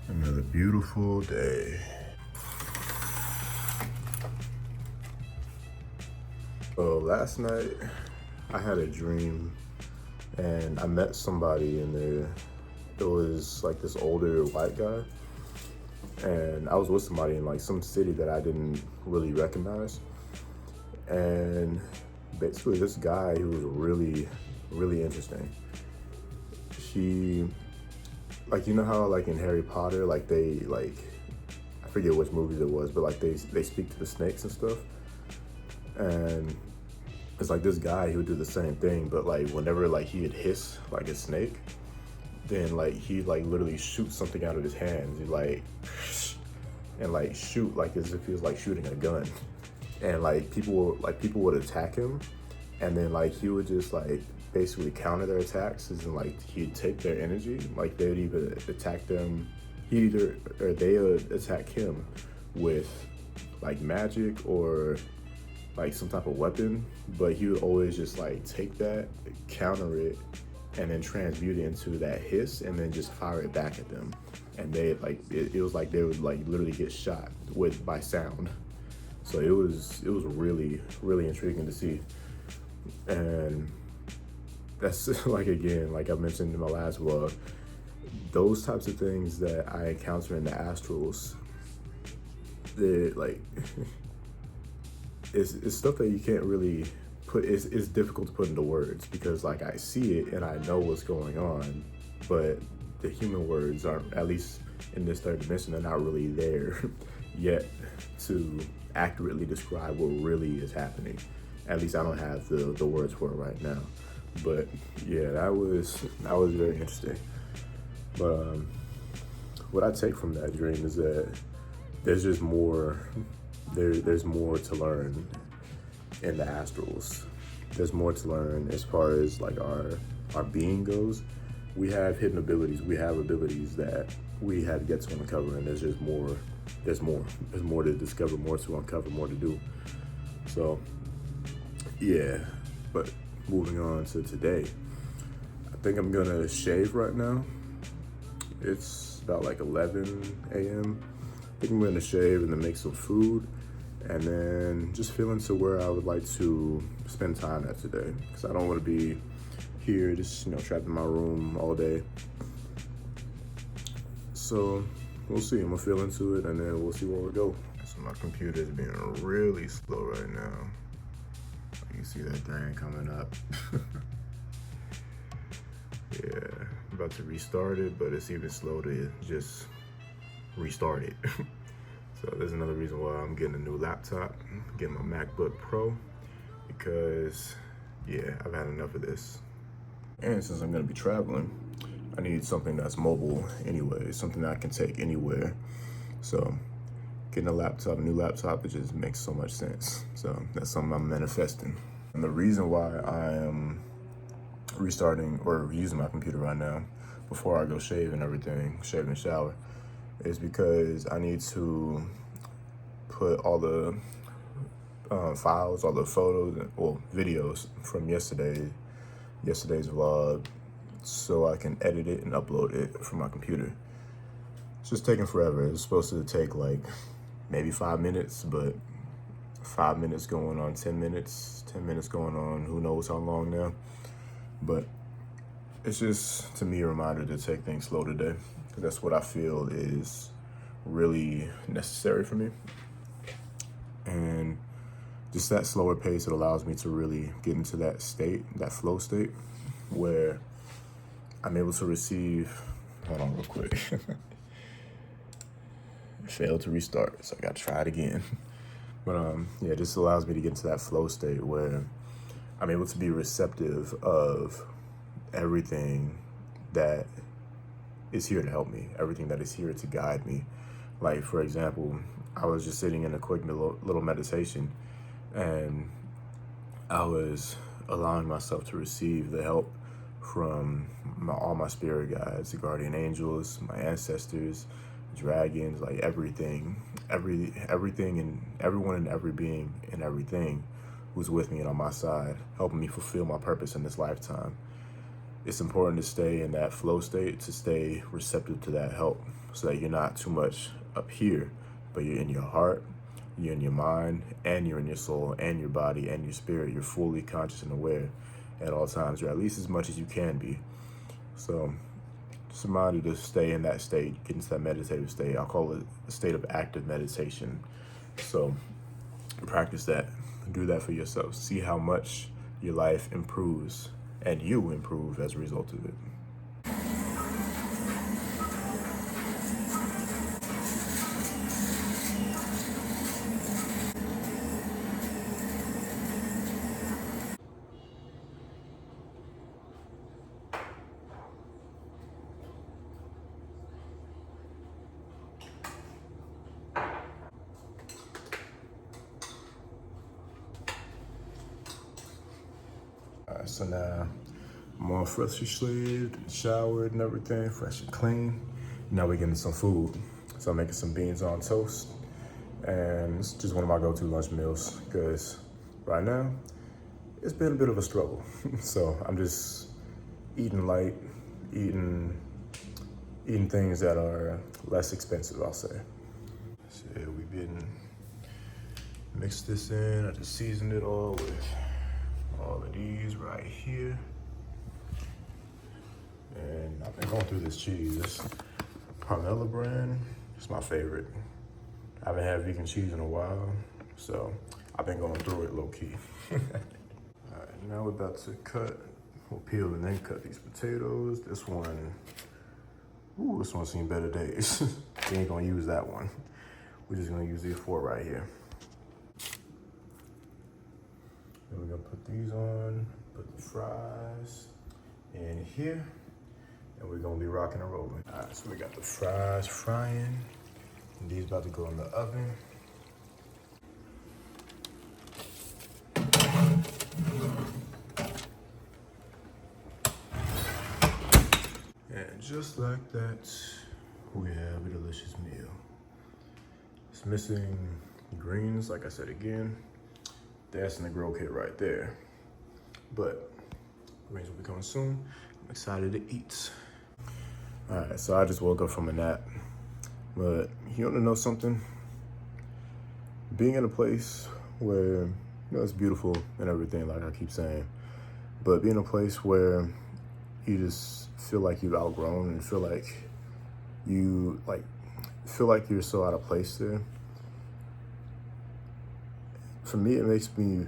Another beautiful day. So last night I had a dream and I met somebody in there. It was like this older white guy, and I was with somebody in like some city that I didn't really recognize. And basically this guy, who was really interesting. He, like, you know how like in Harry Potter, like they like, I forget which movies it was, but like they speak to the snakes and stuff. And it's like this guy, he would do the same thing, but like whenever like he would hiss like a snake, then like he like literally shoot something out of his hands. He like and like shoot like as if he was like shooting a gun. And like people would attack him, and then like he would just like basically counter their attacks, and like he'd take their energy. Like they would either attack them, he either or they would attack him with like magic or like some type of weapon, but he would always just like take that, counter it, and then transmute it into that hiss, and then just fire it back at them. And they like it was like they would like literally get shot with by sound. So it was really intriguing to see. And that's like, again, like I mentioned in my last vlog, those types of things that I encounter in the astrals, they're like it's stuff that you can't really put, it's difficult to put into words, because like I see it and I know what's going on, but the human words aren't, at least in this third dimension, they're not really there yet to accurately describe what really is happening. At least I don't have the words for it right now. But yeah, that was very interesting. But what I take from that dream is that there's just more, there's more to learn in the astrals. There's more to learn as far as like our being goes. We have hidden abilities. We have abilities that we have yet to uncover, and there's just more. There's more to discover, more to uncover, more to do. So yeah, but moving on to today, I think I'm gonna shave right now. It's about like 11 a.m. I think I'm gonna shave and then make some food, and then just feel into where I would like to spend time at today, because I don't want to be here just, you know, trapped in my room all day. So we'll see. I'm gonna feel into it, and then we'll see where we go. So my computer is being really slow right now. You can see that thing coming up. Yeah, I'm about to restart it, but it's even slow to just restart it. So there's another reason why I'm getting a new laptop, getting my MacBook Pro, because yeah, I've had enough of this. And since I'm gonna be traveling, I need something that's mobile anyway, something that I can take anywhere. So getting a new laptop, it just makes so much sense. So that's something I'm manifesting. And the reason why I am restarting or using my computer right now before I go shave and everything, shave and shower, is because I need to put all the files, all the photos, well, videos from yesterday's vlog, so I can edit it and upload it from my computer. It's just taking forever. It's supposed to take like maybe 5 minutes, but 5 minutes going on 10 minutes, 10 minutes going on who knows how long now. But it's just, to me, a reminder to take things slow today, because that's what I feel is really necessary for me. And just that slower pace, it allows me to really get into that state, that flow state, where I'm able to receive, hold on real quick. Failed to restart, so I gotta try it again. But yeah, it just allows me to get into that flow state where I'm able to be receptive of everything that is here to help me, everything that is here to guide me. Like, for example, I was just sitting in a quick little meditation, and I was allowing myself to receive the help from all my spirit guides, the guardian angels, my ancestors, dragons, like everything and everyone and every being and everything who's with me and on my side, helping me fulfill my purpose in this lifetime. it's important to stay in that flow state, to stay receptive to that help, so that you're not too much up here, but you're in your heart, you're in your mind, and you're in your soul, and your body, and your spirit. You're fully conscious and aware at all times, or at least as much as you can be. So just a reminder to stay in that state, get into that meditative state. I'll call it a state of active meditation. So practice that, do that for yourself. See how much your life improves and you improve as a result of it. So now I'm all freshly shaved, showered and everything, fresh and clean. Now we're getting some food. So I'm making some beans on toast, and it's just one of my go-to lunch meals because right now it's been a bit of a struggle. So I'm just eating light, eating things that are less expensive, I'll say. So yeah, we've been mixed this in. I just seasoned it all with all of these right here. And I've been going through this cheese. This Parmella brand, it's my favorite. I haven't had vegan cheese in a while, so I've been going through it low key. All right, now we're about to we'll peel and then cut these potatoes. This one seen better days. We ain't gonna use that one. We're just gonna use these four right here. Then we're gonna put these on, put the fries in here, and we're gonna be rocking and rolling. All right, so we got the fries frying, and these about to go in the oven. And just like that, we have a delicious meal. It's missing greens, like I said again. That's in the grill kit right there. But greens will be coming soon. I'm excited to eat. All right, so I just woke up from a nap. But you want to know something? Being in a place where, it's beautiful and everything, like I keep saying, but being in a place where you just feel like you've outgrown and feel like you're so out of place there. For me, it makes me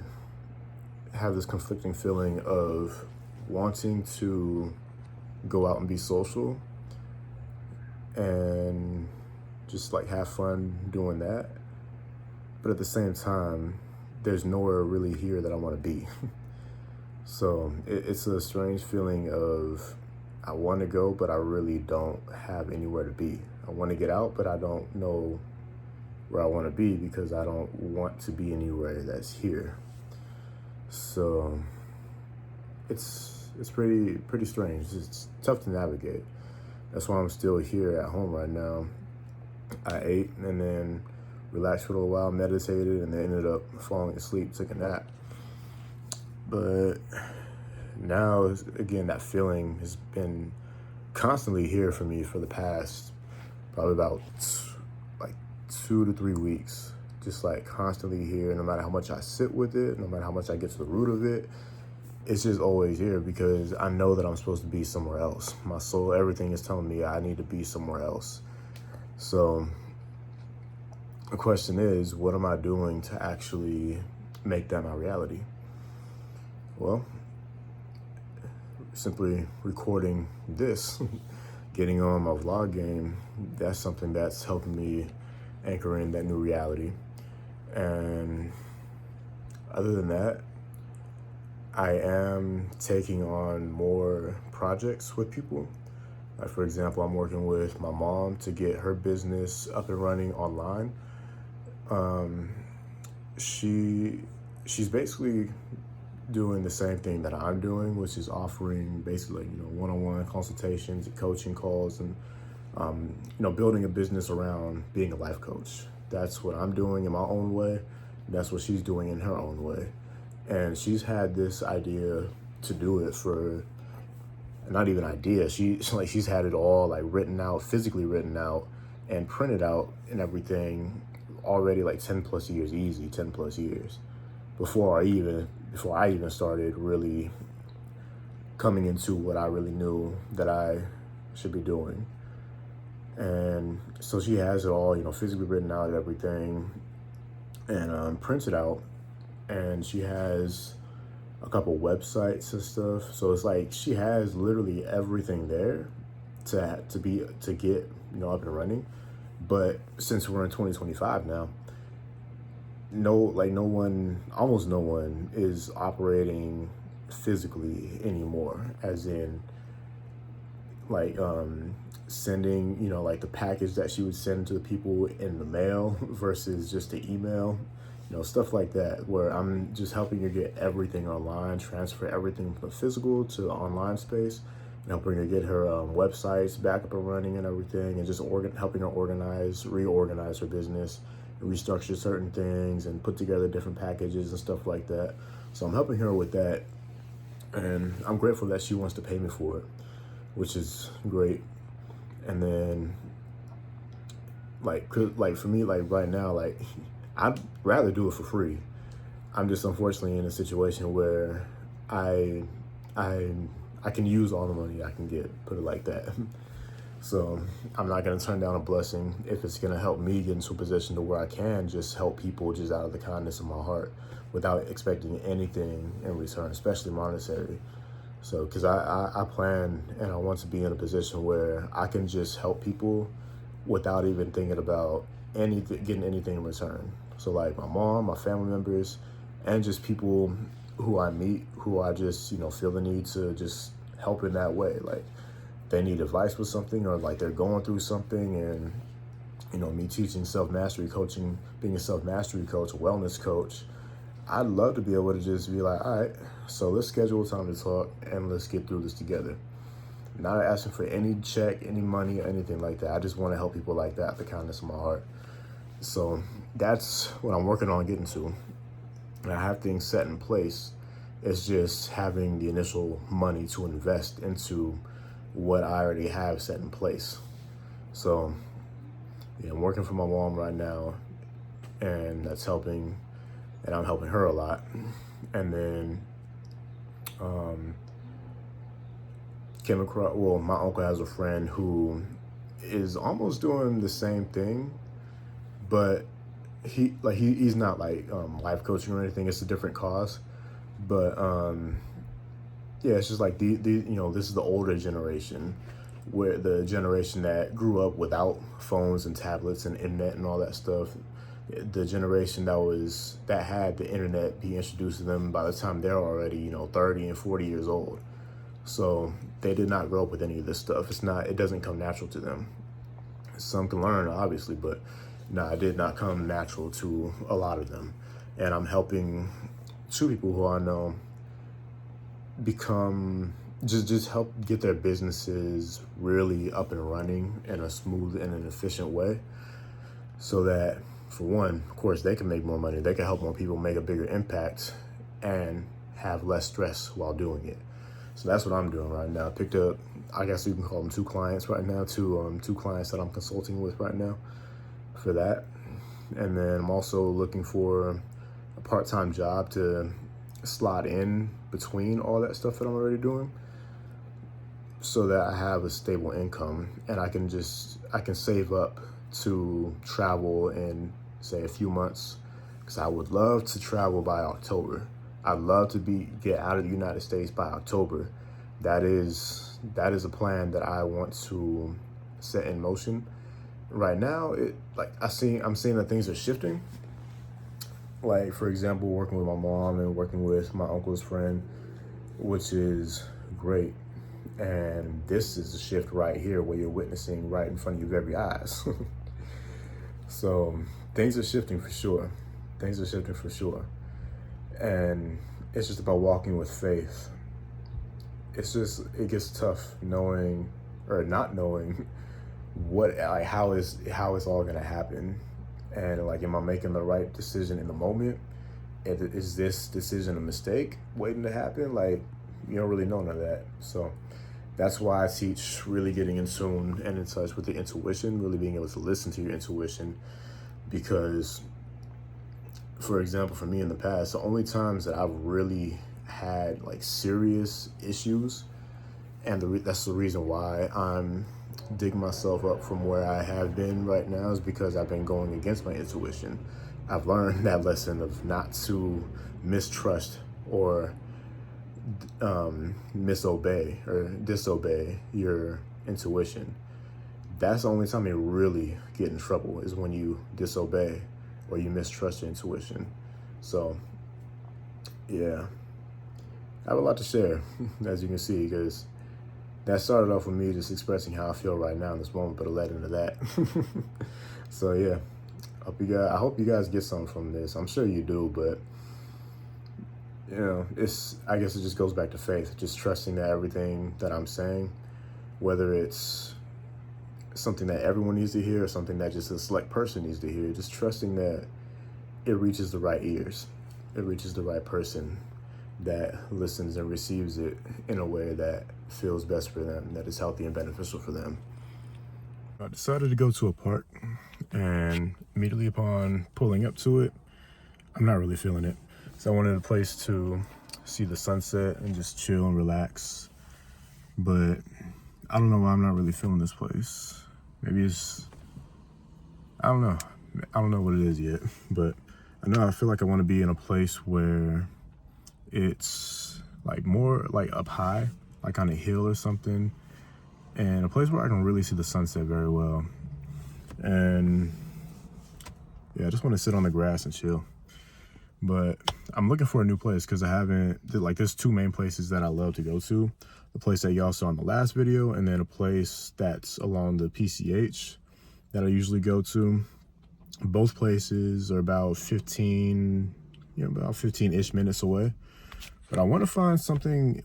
have this conflicting feeling of wanting to go out and be social and just like have fun doing that. But at the same time, there's nowhere really here that I want to be. So it's a strange feeling of I want to go, but I really don't have anywhere to be. I want to get out, but I don't know where I want to be because I don't want to be anywhere that's here. So it's pretty strange. It's tough to navigate. That's why I'm still here at home right now. I ate and then relaxed for a little while, meditated, and then ended up falling asleep, took a nap. But now, again, that feeling has been constantly here for me for the past probably about 2 to 3 weeks, just like constantly here. No matter how much I sit with it, no matter how much I get to the root of it, it's just always here because I know that I'm supposed to be somewhere else. My soul, everything is telling me I need to be somewhere else. So the question is, what am I doing to actually make that my reality? Well, simply recording this, getting on my vlog game, that's something that's helping me anchor in that new reality. And other than that, I am taking on more projects with people. Like for example, I'm working with my mom to get her business up and running online. She's basically doing the same thing that I'm doing, which is offering basically, one-on-one consultations and coaching calls and, building a business around being a life coach. That's what I'm doing in my own way. That's what she's doing in her own way. And she's had this idea to do it for not even idea. She's had it all like written out, physically written out, and printed out and everything already like 10 plus years, easy 10 plus years before I even started really coming into what I really knew that I should be doing. And so she has it all, physically written out and everything, and printed out. And she has a couple websites and stuff. So it's like she has literally everything there to get up and running. But since we're in 2025 now, almost no one is operating physically anymore, as in like sending like the package that she would send to the people in the mail versus just the email, stuff like that, where I'm just helping her get everything online, transfer everything from the physical to the online space, and helping her get her websites back up and running and everything, and just helping her reorganize her business, and restructure certain things, and put together different packages and stuff like that. So I'm helping her with that, and I'm grateful that she wants to pay me for it, which is great. And then for me, right now, I'd rather do it for free. I'm just unfortunately in a situation where I can use all the money I can get, put it like that. So I'm not gonna turn down a blessing if it's gonna help me get into a position to where I can just help people just out of the kindness of my heart without expecting anything in return, especially monetary. So, because I plan and I want to be in a position where I can just help people without even thinking about getting anything in return. So like my mom, my family members, and just people who I meet who I just, feel the need to just help in that way. Like they need advice with something, or like they're going through something, and, me teaching self-mastery coaching, being a self-mastery coach, a wellness coach, I'd love to be able to just be like, all right, so let's schedule time to talk and let's get through this together. Not asking for any check, any money, or anything like that. I just want to help people like that, the kindness of my heart. So that's what I'm working on getting to. And I have things set in place. It's just having the initial money to invest into what I already have set in place. So yeah, I'm working for my mom right now, and that's helping, and I'm helping her a lot. And then my uncle has a friend who is almost doing the same thing, but he's not life coaching or anything. It's a different cause, but yeah, it's just like this is the older generation, where the generation that grew up without phones and tablets and internet and all that stuff. The generation that had the internet be introduced to them by the time they're already 30 and 40 years old. So they did not grow up with any of this stuff. It doesn't come natural to them. Some can learn, obviously, but no, it did not come natural to a lot of them. And I'm helping two people who I know just help get their businesses really up and running in a smooth and an efficient way, so that, for one, of course, they can make more money. They can help more people make a bigger impact and have less stress while doing it. So that's what I'm doing right now. I picked up, I guess you can call them two clients right now, two clients that I'm consulting with right now for that. And then I'm also looking for a part-time job to slot in between all that stuff that I'm already doing, so that I have a stable income, and I can save up to travel in, say, a few months, because I would love to travel by October. I'd love to get out of the United States by October. That is a plan that I want to set in motion. Right now, I'm seeing that things are shifting. Like, for example, working with my mom and working with my uncle's friend, which is great. And this is a shift right here where you're witnessing right in front of your very eyes. So things are shifting for sure. And it's just about walking with faith. It gets tough knowing or not knowing how it's all gonna happen. And am I making the right decision in the moment? Is this decision a mistake waiting to happen? You don't really know none of that. So That's why I teach really getting in tune and in touch with the intuition, really being able to listen to your intuition. Because, for example, for me in the past, the only times that I've really had like serious issues, and that's the reason why I'm digging myself up from where I have been right now, is because I've been going against my intuition. I've learned that lesson of not to mistrust or misobey or disobey your intuition. That's the only time you really get in trouble, is when you disobey or you mistrust your intuition. So, yeah, I have a lot to share, as you can see, because that started off with me just expressing how I feel right now in this moment, but it led into that. So yeah, I hope you guys get something from this. I'm sure you do, but I guess it just goes back to faith, just trusting that everything that I'm saying, whether it's something that everyone needs to hear or something that just a select person needs to hear, just trusting that it reaches the right ears, it reaches the right person that listens and receives it in a way that feels best for them, that is healthy and beneficial for them. I decided to go to a park, and immediately upon pulling up to it, I'm not really feeling it. So I wanted a place to see the sunset and just chill and relax. But I don't know why I'm not really feeling this place. Maybe I don't know. I don't know what it is yet, but I feel like I want to be in a place where it's like more like up high, like on a hill or something, and a place where I can really see the sunset very well. And yeah, I just want to sit on the grass and chill. But I'm looking for a new place because there's two main places that I love to go to. The place that y'all saw in the last video, and then a place that's along the PCH that I usually go to. Both places are about 15-ish minutes away. But I want to find something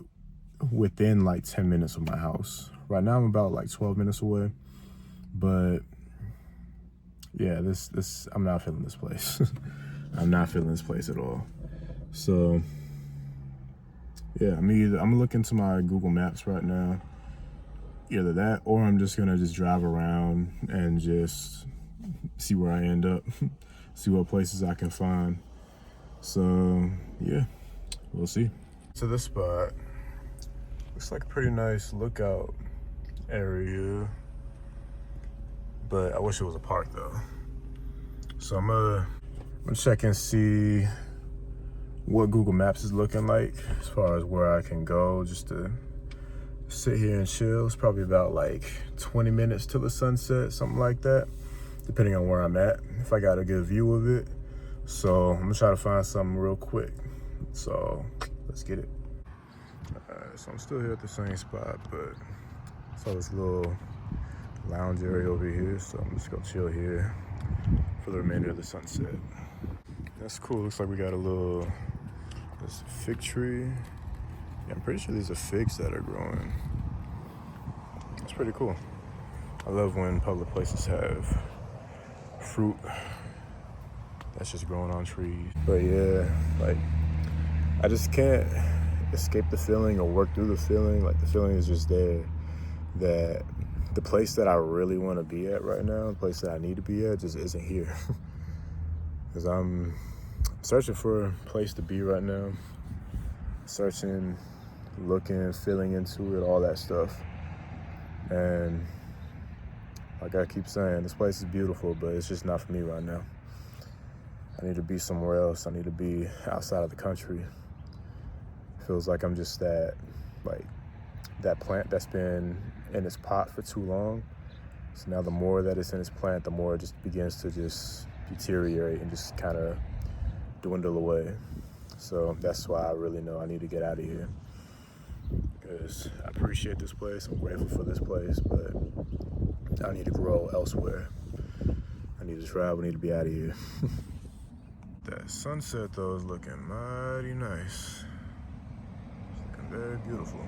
within like 10 minutes of my house. Right now I'm about like 12 minutes away. But yeah, I'm not feeling this place. I'm not feeling this place at all. So yeah, I'm looking to my Google Maps right now. Either that, or I'm just gonna drive around and just see where I end up, see what places I can find. So yeah, we'll see. So this spot looks like a pretty nice lookout area, but I wish it was a park though. So I'm gonna check and see what Google Maps is looking like as far as where I can go just to sit here and chill. It's probably about like 20 minutes till the sunset, something like that, depending on where I'm at, if I got a good view of it. So I'm gonna try to find something real quick. So let's get it. Alright, so I'm still here at the same spot, but I saw this little lounge area over here, so I'm just gonna chill here for the remainder of the sunset. That's cool. Looks like we got this fig tree. Yeah, I'm pretty sure these are figs that are growing. It's pretty cool. I love when public places have fruit that's just growing on trees. But yeah, like, I just can't escape the feeling or work through the feeling. Like, the feeling is just there that the place that I really want to be at right now, the place that I need to be at, just isn't here. Because I'm searching for a place to be right now. Searching, looking, feeling into it, all that stuff. And like I keep saying, this place is beautiful, but it's just not for me right now. I need to be somewhere else. I need to be outside of the country. Feels like I'm just that plant that's been in its pot for too long. So now the more that it's in its plant, the more it just begins to just deteriorate and just kind of dwindle away. So that's why I really know I need to get out of here. Because I appreciate this place, I'm grateful for this place, but I need to grow elsewhere. I need to travel, I need to be out of here. That sunset though is looking mighty nice. It's looking very beautiful.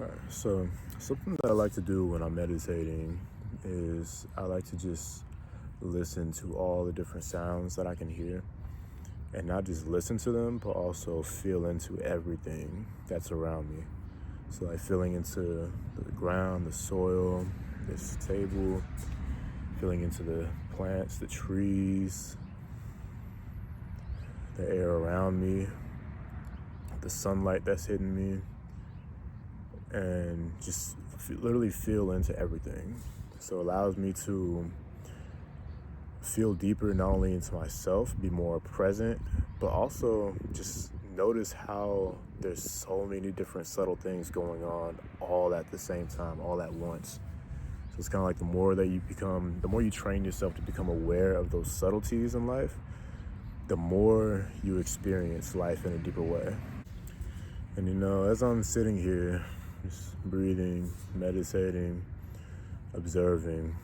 Alright, so something that I like to do when I'm meditating is I like to just listen to all the different sounds that I can hear, and not just listen to them, but also feel into everything that's around me. So like feeling into the ground, the soil, this table, feeling into the plants, the trees, the air around me, the sunlight that's hitting me, and just literally feel into everything. So it allows me to feel deeper, not only into myself, be more present, but also just notice how there's so many different subtle things going on all at the same time, all at once. So it's kind of like the more that you become, the more you train yourself to become aware of those subtleties in life, the more you experience life in a deeper way. And as I'm sitting here, just breathing, meditating, observing,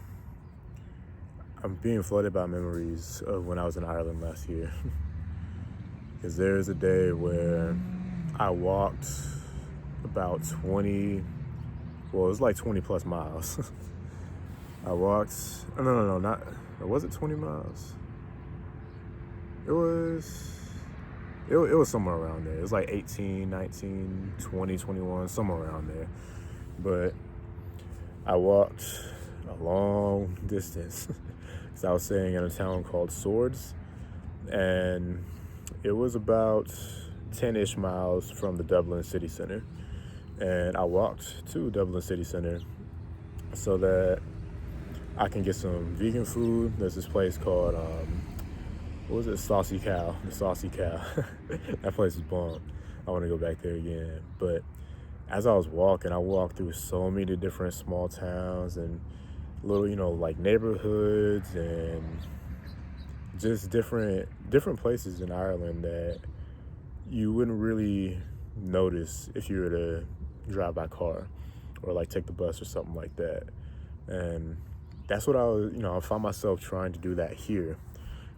I'm being flooded by memories of when I was in Ireland last year. Because there's a day where I walked about 20, well, it was like 20 plus miles. I walked, no, not, was it 20 miles? It was somewhere around there. It was like 18, 19, 20, 21, somewhere around there. But I walked a long distance. Because I was staying in a town called Swords, and it was about 10-ish miles from the Dublin city center. And I walked to Dublin city center so that I can get some vegan food. There's this place called, what was it? Saucy Cow. The Saucy Cow. That place is bomb. I want to go back there again. But as I was walking, I walked through so many different small towns and little, like neighborhoods and just different places in Ireland that you wouldn't really notice if you were to drive by car or like take the bus or something like that. And that's what I found myself trying to do that here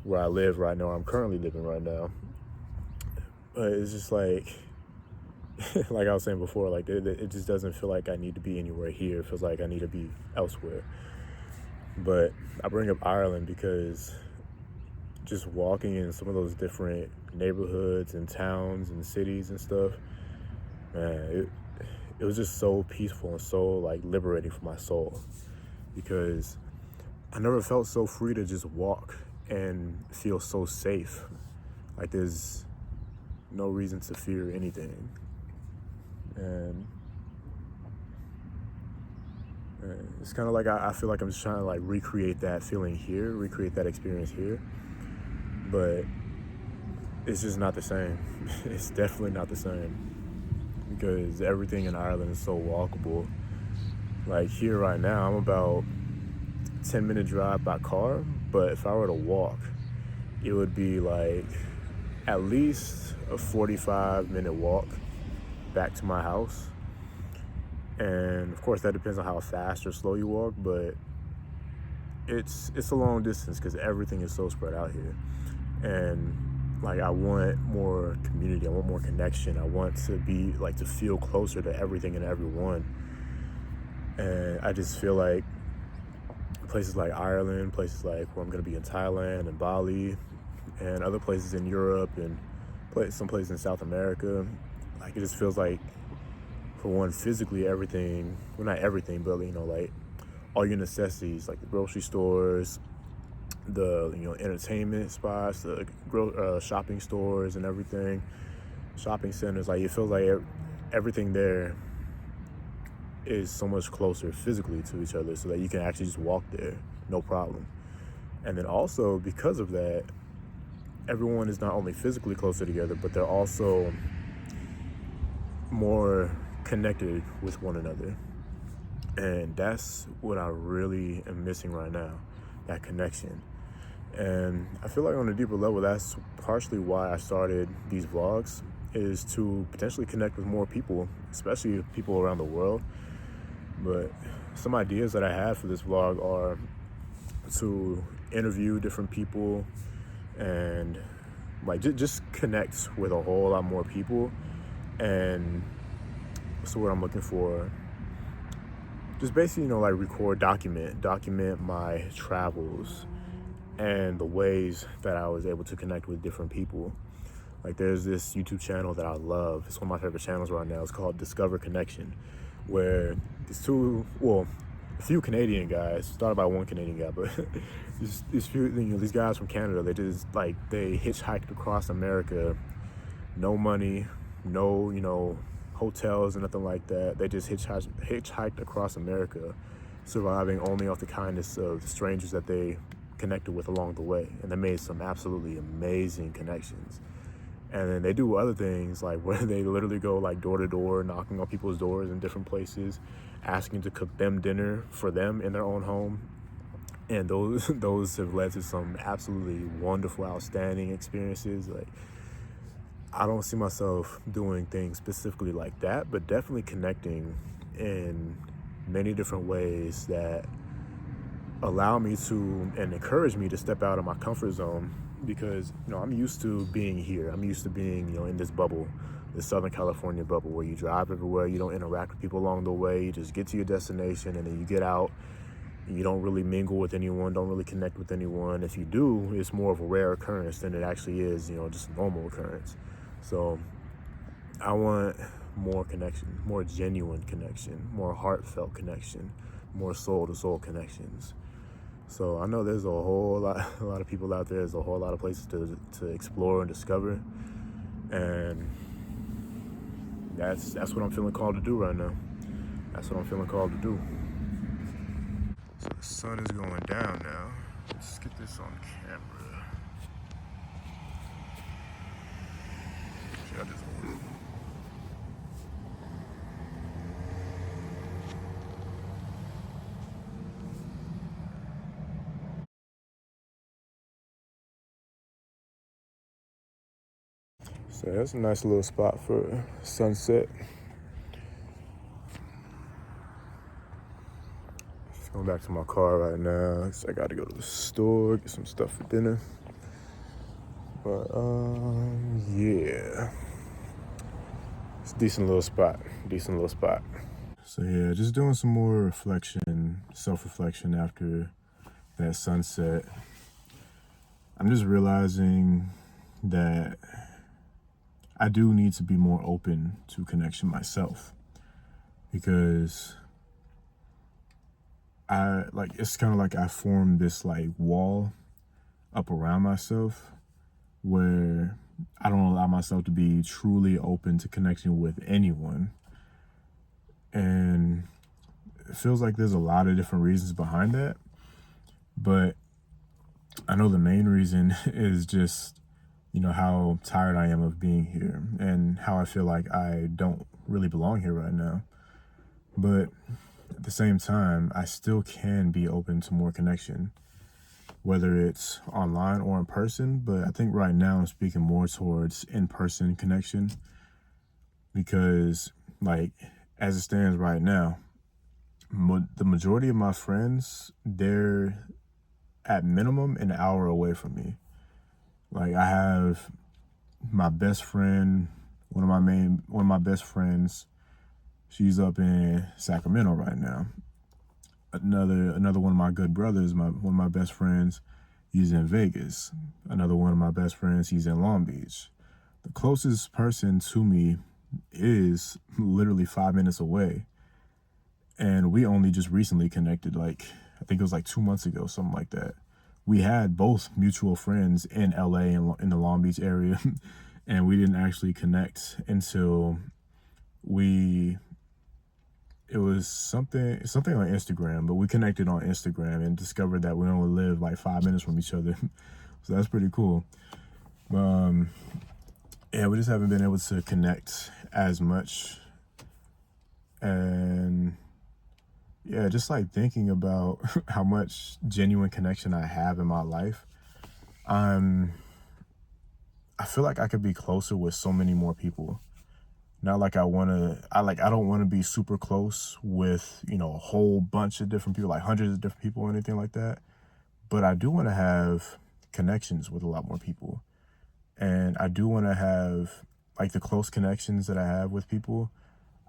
where I live right now. I'm currently living right now. But it's just like like I was saying before, like it just doesn't feel like I need to be anywhere here. It feels like I need to be elsewhere. But I bring up Ireland because just walking in some of those different neighborhoods and towns and cities and stuff, man, it was just so peaceful and so like liberating for my soul, because I never felt so free to just walk and feel so safe. Like there's no reason to fear anything. And it's kind of like I feel like I'm just trying to like recreate that feeling here, recreate that experience here. But it's just not the same. It's definitely not the same, because everything in Ireland is so walkable. Like here right now, I'm about 10-minute drive by car, but if I were to walk, it would be like at least a 45-minute walk back to my house. And of course that depends on how fast or slow you walk, but it's a long distance because everything is so spread out here. And like I want more community, I want more connection, I want to be like to feel closer to everything and everyone. And I just feel like places like Ireland, places like where I'm going to be in Thailand and Bali, and other places in Europe and some places in South America, like it just feels like, for one, physically everything, well not everything, but like all your necessities, like the grocery stores, the entertainment spots, the shopping stores and everything, shopping centers, like it feels like everything there is so much closer physically to each other, so that you can actually just walk there, no problem. And then also because of that, everyone is not only physically closer together, but they're also more connected with one another. And that's what I really am missing right now, that connection. And I feel like on a deeper level, that's partially why I started these vlogs, is to potentially connect with more people, especially people around the world. But some ideas that I have for this vlog are to interview different people and like just connect with a whole lot more people, and what's the word I'm looking for? Just basically, like document my travels and the ways that I was able to connect with different people. Like there's this YouTube channel that I love. It's one of my favorite channels right now. It's called Discover Connection, where these a few Canadian guys, started by one Canadian guy, but these few, these guys from Canada, they hitchhiked across America, no money, no, hotels and nothing like that. They just hitchhiked across America, surviving only off the kindness of the strangers that they connected with along the way. And they made some absolutely amazing connections. And then they do other things like where they literally go like door to door, knocking on people's doors in different places, asking to cook them dinner for them in their own home. And those have led to some absolutely wonderful, outstanding experiences. Like I don't see myself doing things specifically like that, but definitely connecting in many different ways that allow me to and encourage me to step out of my comfort zone, because I'm used to being here. I'm used to being in this bubble, this Southern California bubble, where you drive everywhere, you don't interact with people along the way, you just get to your destination and then you get out. You don't really mingle with anyone, don't really connect with anyone. If you do, it's more of a rare occurrence than it actually is, just a normal occurrence. So I want more connection, more genuine connection, more heartfelt connection, more soul to soul connections. So I know there's a lot of people out there. There's a whole lot of places to explore and discover, and that's what I'm feeling called to do right now. That's what I'm feeling called to do. So the sun is going down now. Let's get this on camera. See, I just So that's a nice little spot for sunset. Just going back to my car right now. So I got to go to the store, get some stuff for dinner. But yeah, it's a decent little spot. So yeah, just doing some more reflection, self-reflection after that sunset. I'm just realizing that I do need to be more open to connection myself, because it's kind of like I formed this like wall up around myself where I don't allow myself to be truly open to connection with anyone. And it feels like there's a lot of different reasons behind that, but I know the main reason is just how tired I am of being here and how I feel like I don't really belong here right now. But at the same time, I still can be open to more connection, whether it's online or in person. But I think right now I'm speaking more towards in-person connection, because like as it stands right now, the majority of my friends, they're at minimum an hour away from me. Like I have my best friend, one of my best friends, she's up in Sacramento right now. Another one of my good brothers, one of my best friends, he's in Vegas. Another one of my best friends, he's in Long Beach. The closest person to me is literally 5 minutes away. And we only just recently connected, like, I think it was like 2 months ago, something like that. We had both mutual friends in LA and in the Long Beach area, and we didn't actually connect until it was something on Instagram, but we connected on Instagram and discovered that we only live like 5 minutes from each other. So that's pretty cool. Yeah, we just haven't been able to connect as much. And yeah, just like thinking about how much genuine connection I have in my life, I feel like I could be closer with so many more people. Not like I don't want to be super close with, a whole bunch of different people, like hundreds of different people or anything like that. But I do want to have connections with a lot more people. And I do want to have, like, the close connections that I have with people,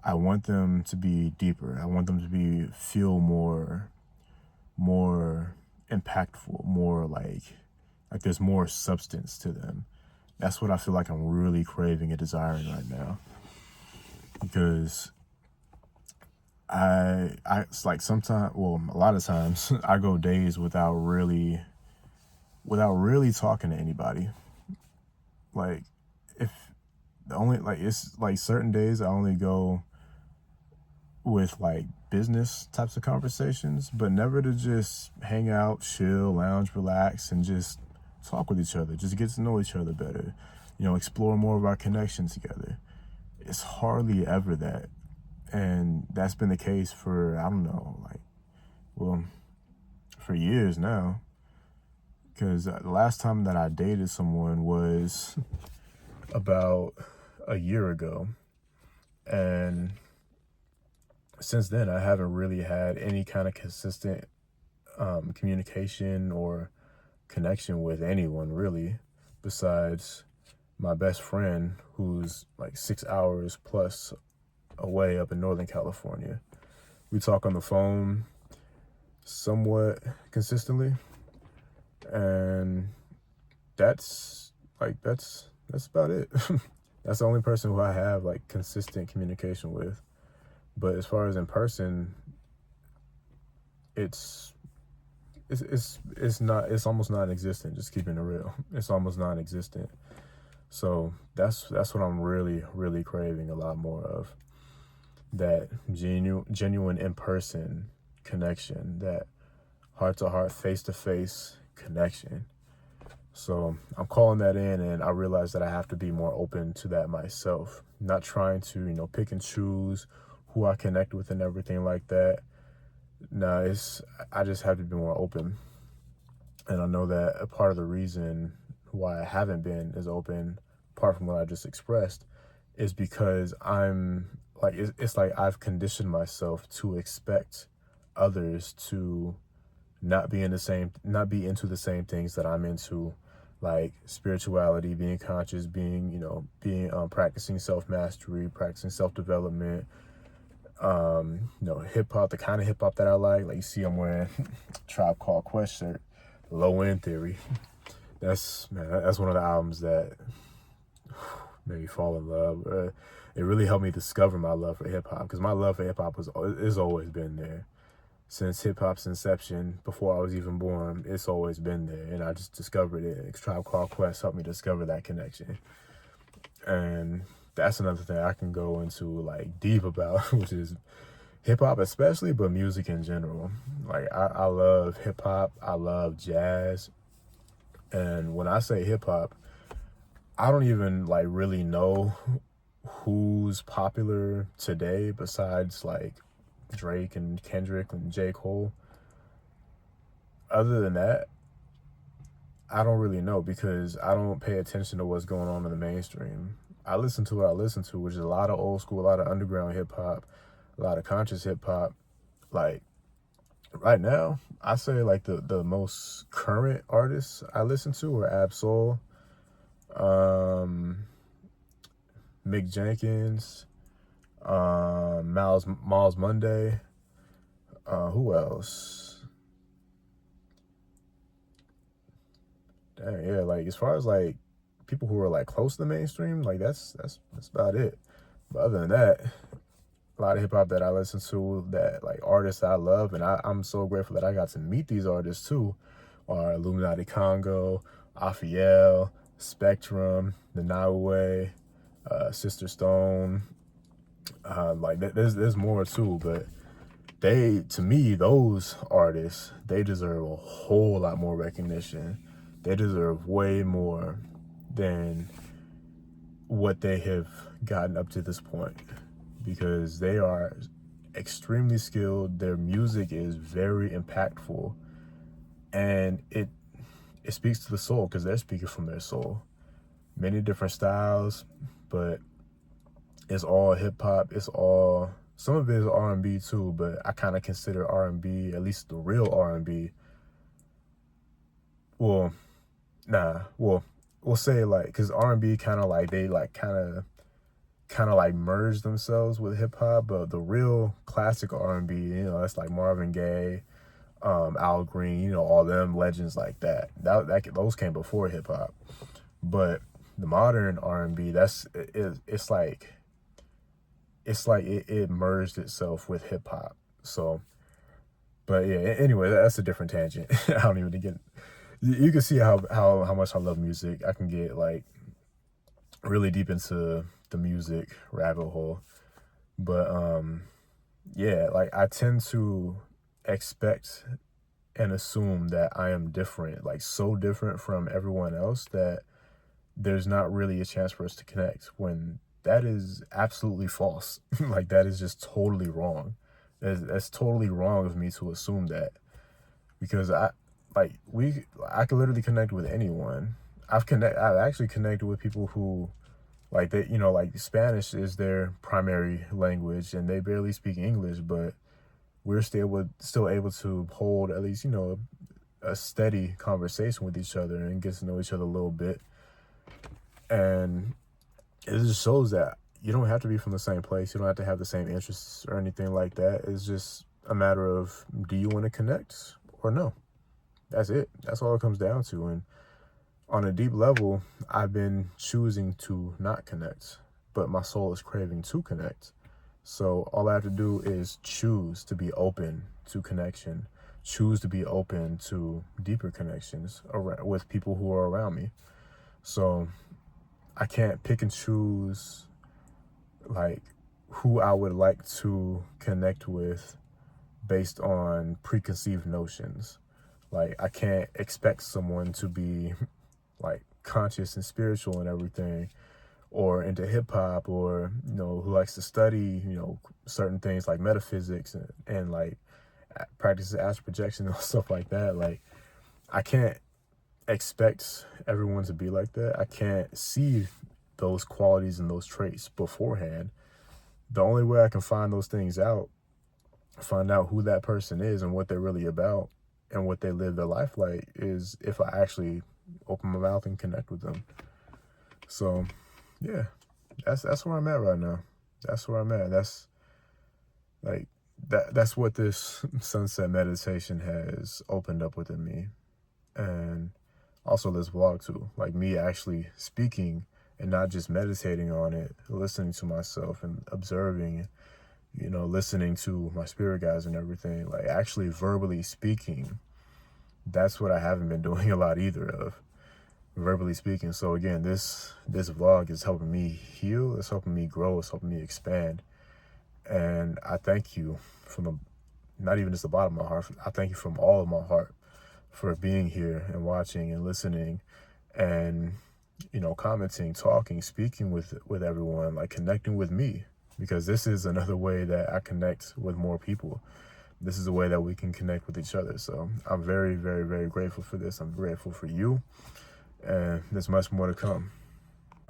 I want them to be deeper. I want them to feel more impactful, more like there's more substance to them. That's what I feel like I'm really craving and desiring right now. Because it's like sometimes, well, a lot of times I go days without really talking to anybody. Like, if the only, like, it's like certain days I only go with like business types of conversations, but never to just hang out, chill, lounge, relax, and just talk with each other, just get to know each other better, explore more of our connection together. It's hardly ever that. And that's been the case for, I don't know, for years now. Because the last time that I dated someone was about a year ago. And since then, I haven't really had any kind of consistent communication or connection with anyone, really, besides my best friend, who's like 6 hours plus away up in Northern California. We talk on the phone somewhat consistently, and that's about it. That's the only person who I have like consistent communication with. But as far as in person, it's almost non-existent. Just keeping it real, it's almost non-existent. So that's what I'm really, really craving a lot more of. That genuine in-person connection, that heart-to-heart, face-to-face connection. So I'm calling that in, and I realize that I have to be more open to that myself. Not trying to, pick and choose who I connect with and everything like that. No, I just have to be more open. And I know that a part of the reason why I haven't been as open, apart from what I just expressed, is because I'm like, it's like I've conditioned myself to expect others to not be into the same things that I'm into, like spirituality, being conscious, being practicing self-mastery, practicing self-development, hip hop, the kind of hip hop that I like you see I'm wearing Tribe Called Quest shirt, Low End Theory. That's one of the albums that made me fall in love. It really helped me discover my love for hip hop, because my love for hip hop has always been there. Since hip hop's inception, before I was even born, it's always been there, and I just discovered it. Tribe Called Quest helped me discover that connection, and that's another thing I can go into like deep about, which is hip hop especially, but music in general. Like I love hip hop, I love jazz, and when I say hip hop, I don't even like really know who's popular today besides like Drake and Kendrick and J. Cole. Other than that, I don't really know, because I don't pay attention to what's going on in the mainstream. I listen to what I listen to, which is a lot of old school, a lot of underground hip hop, a lot of conscious hip hop. Like right now, I say like the most current artists I listen to are Ab-Soul, Mick Jenkins, Miles Monday. Who else? Dang, yeah, like as far as like people who are like close to the mainstream, like that's about it. But other than that, a lot of hip hop that I listen to, that like artists that I love, and I'm so grateful that I got to meet these artists too, are Illuminati Congo, Afiel, Spectrum, The Naue, Sister Stone. There's more too, but to me, those artists, they deserve a whole lot more recognition. They deserve way more than what they have gotten up to this point, because they are extremely skilled. Their music is very impactful, and it speaks to the soul, because they're speaking from their soul. Many different styles, but it's all hip hop. Some of it is R&B too, but I kind of consider R&B, at least the real R&B. Well, nah. Well, we'll say like, because R&B kind of like, they like kind of kind of like merge themselves with hip hop, but the real classic R&B, that's like Marvin Gaye, Al Green, all them legends like that. Those came before hip hop. But the modern R&B, it merged itself with hip hop. So, but yeah, anyway, that's a different tangent. I don't even get. You can see how much I love music. I can get like really deep into the music rabbit hole. But yeah, like I tend to expect and assume that I am different, like so different from everyone else that there's not really a chance for us to connect, when that is absolutely false. Like that is just totally wrong. That's totally wrong of me to assume that, because I could literally connect with anyone. I've actually connected with people who, like, they, like Spanish is their primary language and they barely speak English, but we're still able to hold at least, a steady conversation with each other and get to know each other a little bit. And it just shows that you don't have to be from the same place. You don't have to have the same interests or anything like that. It's just a matter of, do you want to connect or no? That's it. That's all it comes down to. And on a deep level, I've been choosing to not connect, but my soul is craving to connect. So all I have to do is choose to be open to connection, choose to be open to deeper connections with people who are around me. So I can't pick and choose like who I would like to connect with based on preconceived notions. Like I can't expect someone to be like conscious and spiritual and everything, or into hip hop, or who likes to study certain things like metaphysics and like practices astral projection and stuff like that. Like I can't expect everyone to be like that. I can't see those qualities and those traits beforehand. The only way I can find those things out, find out who that person is and what they're really about and what they live their life like, is if I actually open my mouth and connect with them. So yeah, that's where I'm at right now. That's where I'm at. That's what this sunset meditation has opened up within me. And also this vlog too, like me actually speaking and not just meditating on it, listening to myself and observing, listening to my spirit guides and everything, like actually verbally speaking. That's what I haven't been doing a lot either of, verbally speaking. So again, this vlog is helping me heal, it's helping me grow, it's helping me expand. And I thank you from not even just the bottom of my heart, I thank you from all of my heart for being here and watching and listening and commenting, talking, speaking with everyone, like connecting with me, because this is another way that I connect with more people. This is a way that we can connect with each other. So I'm very, very, very grateful for this. I'm grateful for you, and there's much more to come.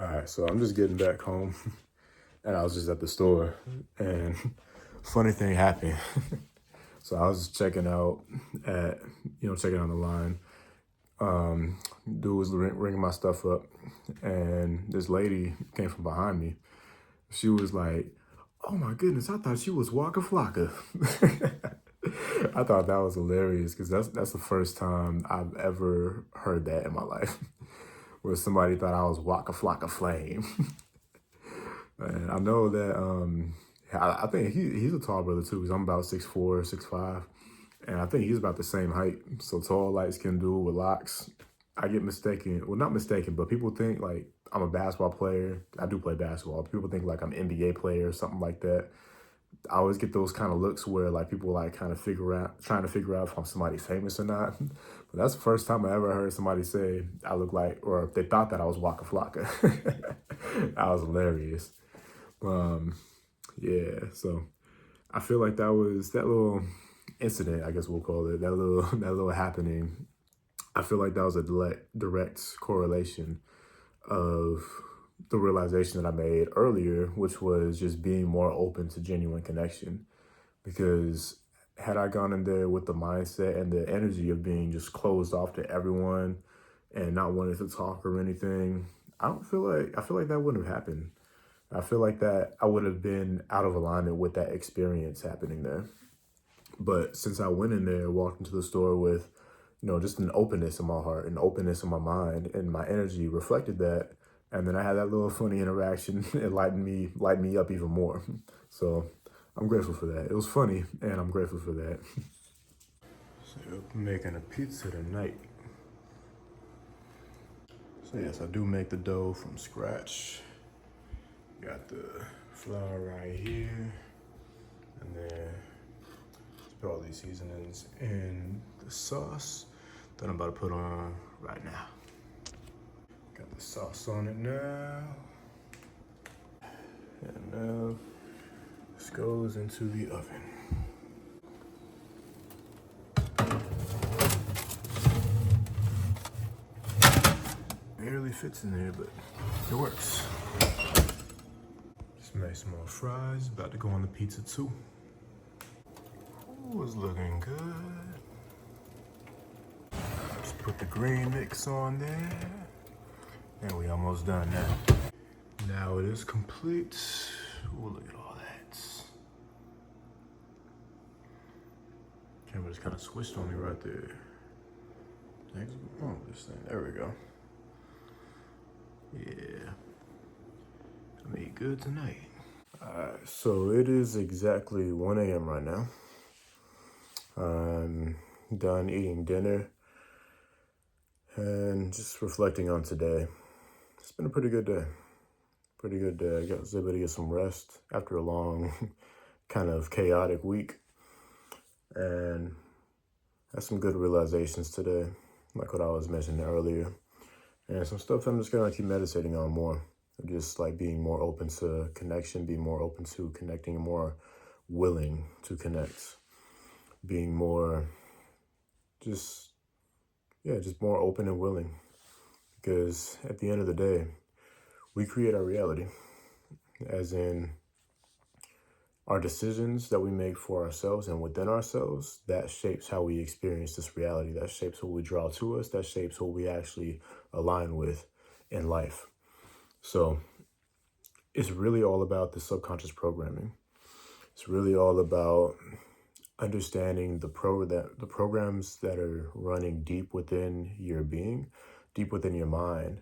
All right, so I'm just getting back home and I was just at the store and funny thing happened. So I was checking out checking on the line. Dude was ringing my stuff up, and this lady came from behind me. She was like, "Oh my goodness, I thought she was Waka Flocka." I thought that was hilarious, because that's the first time I've ever heard that in my life, where somebody thought I was Waka Flocka Flame. And I know that I think he's a tall brother too, because I'm about 6'4", 6'5", and I think he's about the same height. So tall, light-skinned dude with locks. I get mistaken, well, not mistaken, but people think like I'm a basketball player. I do play basketball. People think like I'm an NBA player or something like that. I always get those kind of looks where like people like kind of trying to figure out if I'm somebody famous or not. But that's the first time I ever heard somebody say I look like, or they thought that I was Waka Flocka. That was hilarious. Yeah, so I feel like that little incident, I guess we'll call it, that little happening. I feel like that was a direct correlation of the realization that I made earlier, which was just being more open to genuine connection. Because had I gone in there with the mindset and the energy of being just closed off to everyone and not wanting to talk or anything, I feel like that wouldn't have happened. I feel like that I would have been out of alignment with that experience happening there. But since I went in there, walked into the store with, just an openness in my heart, an openness in my mind, and my energy reflected that. And then I had that little funny interaction. It lightened me up even more. So I'm grateful for that. It was funny, and I'm grateful for that. So making a pizza tonight. So yes, I do make the dough from scratch. Got the flour right here, and then put all these seasonings in the sauce that I'm about to put on right now. Got the sauce on it now. And now this goes into the oven. Barely fits in there, but it works. Just made some more fries, about to go on the pizza too. Ooh, it's looking good. Just put the green mix on there. And we almost done now. Now it is complete. Ooh, look at all that. Camera just kind of switched on me right there. Next, oh, this thing, there we go. Yeah, I made good tonight. Alright, so it is exactly 1 a.m. right now. I'm done eating dinner and just reflecting on today. It's been a pretty good day. Pretty good day. I was able to get some rest after a long, kind of chaotic week. And had some good realizations today, like what I was mentioning earlier. And some stuff I'm just gonna keep meditating on more. Just like being more open to connection, being more open to connecting, more willing to connect. Being more just more open and willing. Because at the end of the day, we create our reality. As in our decisions that we make for ourselves and within ourselves, that shapes how we experience this reality. That shapes what we draw to us. That shapes what we actually align with in life. So it's really all about the subconscious programming. It's really all about understanding the programs that are running deep within your being, deep within your mind,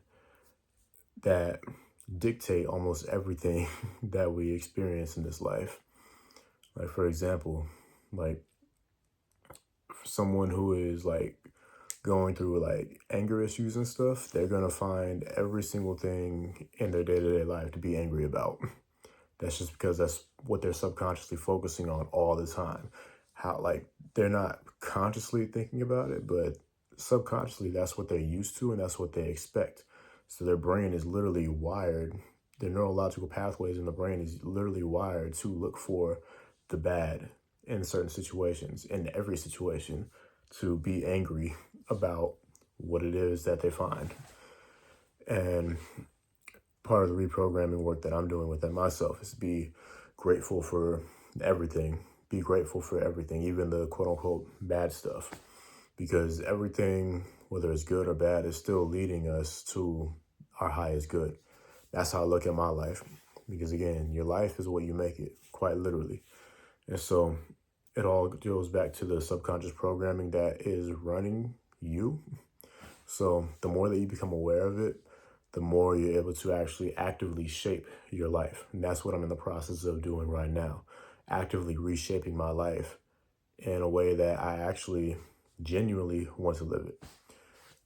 that dictate almost everything that we experience in this life. Like, for example, like for someone who is like going through like anger issues and stuff, they're gonna find every single thing in their day-to-day life to be angry about. That's just because that's what they're subconsciously focusing on all the time. How, like, they're not consciously thinking about it, but subconsciously that's what they're used to and that's what they expect. So their brain is literally wired, their neurological pathways in the brain is literally wired to look for the bad in certain situations, in every situation, to be angry about what it is that they find. And part of the reprogramming work that I'm doing within myself is to be grateful for everything. Be grateful for everything, even the quote unquote bad stuff. Because everything, whether it's good or bad, is still leading us to our highest good. That's how I look at my life. Because again, your life is what you make it, quite literally. And so it all goes back to the subconscious programming that is running you. So the more that you become aware of it, the more you're able to actually actively shape your life. And that's what I'm in the process of doing right now, actively reshaping my life in a way that I actually genuinely want to live it.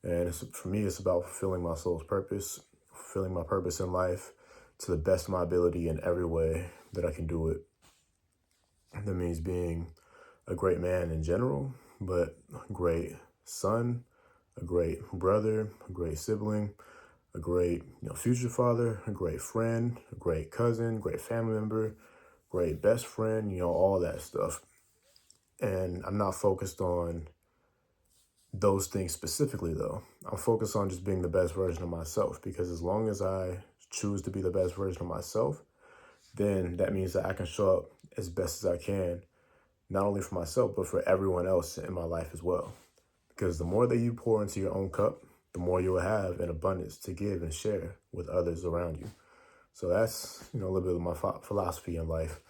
And for me, it's about fulfilling my soul's purpose, fulfilling my purpose in life to the best of my ability in every way that I can do it. That means being a great man in general, but a great son, a great brother, a great sibling, a great future father, a great friend, a great cousin, great family member, great best friend, all that stuff. And I'm not focused on those things specifically, though. I'm focused on just being the best version of myself, because as long as I choose to be the best version of myself, then that means that I can show up as best as I can, not only for myself, but for everyone else in my life as well. Because the more that you pour into your own cup, the more you will have in abundance to give and share with others around you. So that's, a little bit of my philosophy in life.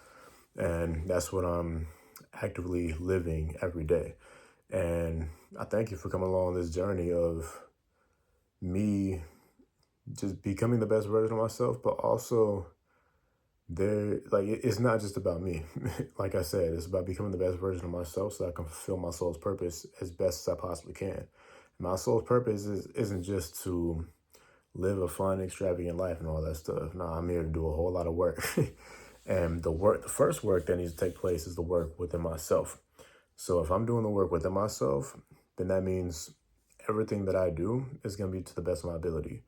And that's what I'm actively living every day. And I thank you for coming along this journey of me just becoming the best version of myself, but also it's not just about me. Like I said, it's about becoming the best version of myself so I can fulfill my soul's purpose as best as I possibly can. My soul's purpose isn't just to live a fun, extravagant life and all that stuff. No, I'm here to do a whole lot of work. And the first work that needs to take place is the work within myself. So if I'm doing the work within myself, then that means everything that I do is going to be to the best of my ability.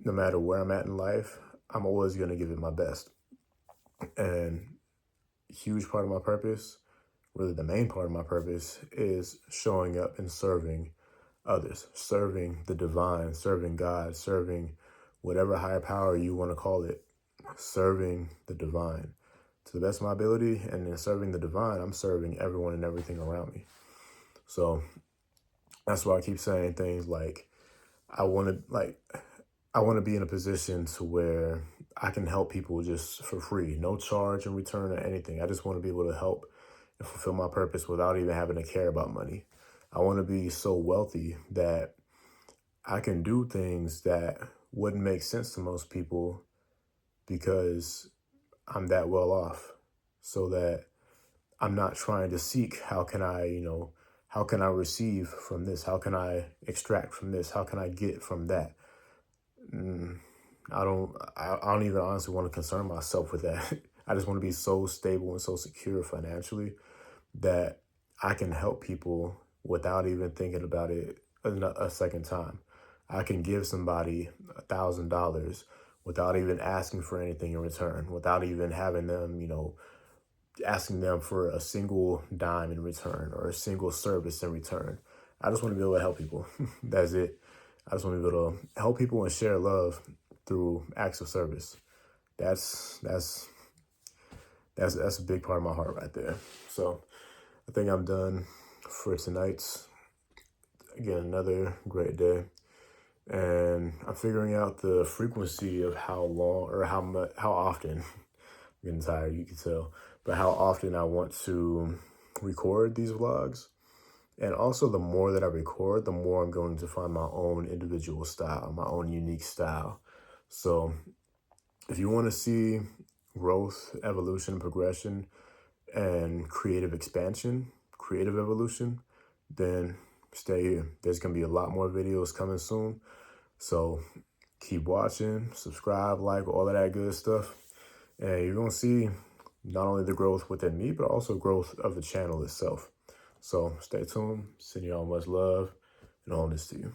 No matter where I'm at in life, I'm always going to give it my best. And a huge part of my purpose, really the main part of my purpose, is showing up and serving others, serving the divine, serving God, serving whatever higher power you want to call it, serving the divine to the best of my ability. And in serving the divine, I'm serving everyone and everything around me. So that's why I keep saying things like, I want to be in a position to where I can help people just for free, no charge in return or anything. I just want to be able to help and fulfill my purpose without even having to care about money. I want to be so wealthy that I can do things that wouldn't make sense to most people because I'm that well off, so that I'm not trying to seek, how can I receive from this? How can I extract from this? How can I get from that? I don't even honestly want to concern myself with that. I just want to be so stable and so secure financially that I can help people without even thinking about it a second time. I can give somebody $1,000 without even asking for anything in return, without even having them, asking them for a single dime in return or a single service in return. I just want to be able to help people. That's it. I just want to be able to help people and share love through acts of service. That's a big part of my heart right there. So I think I'm done for tonight. Again, another great day. And I'm figuring out the frequency of how long or how often, I'm getting tired, you can tell, but how often I want to record these vlogs. And also, the more that I record, the more I'm going to find my own individual style, my own unique style. So if you want to see growth, evolution, progression, and creative expansion, creative evolution, then stay here. There's going to be a lot more videos coming soon. So keep watching, subscribe, like, all of that good stuff. And you're going to see not only the growth within me, but also growth of the channel itself. So stay tuned. Sending y'all much love and all this to you.